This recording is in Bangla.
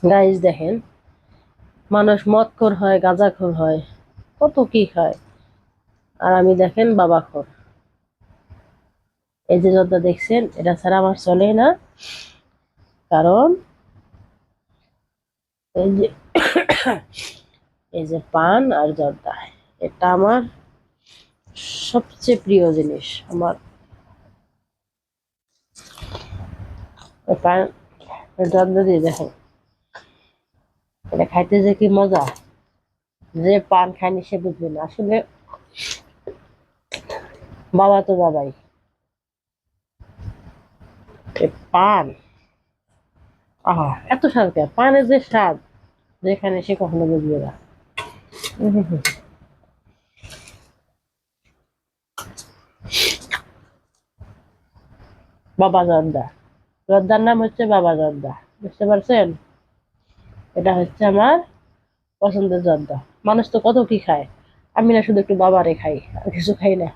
গাইস দেখেন, মানুষ মদখোর হয়, গাঁজাখোর হয়, কত কি খায়, আর আমি দেখেন বাবাখোর। এই যে জর্দা দেখছেন, এটা ছাড়া আমার চলে না। কারণ এই যে এই যে পান আর জর্দা, এটা আমার সবচেয়ে প্রিয় জিনিস। আমার ওই পান জর্দা দিয়ে দেখেন, এটা খাইতে যে কি মজা, যে পান খায়নি সে বুঝবে না আসলে। বাবা তো বাবাই, পান, আহা এত স্বাদ কে পানের যে স্বাদ, যেখানে সে কখনো বুঝবে না। উম হুম হুম। বাবা জর্দা, জর্দার নাম হচ্ছে বাবা জর্দা, বুঝতে পারছেন? এটা হচ্ছে আমার পছন্দের জর্দা। মানুষ তো কত কি খায়, আমি না শুধু একটু বাবারে খাই, আর কিছু খাই না।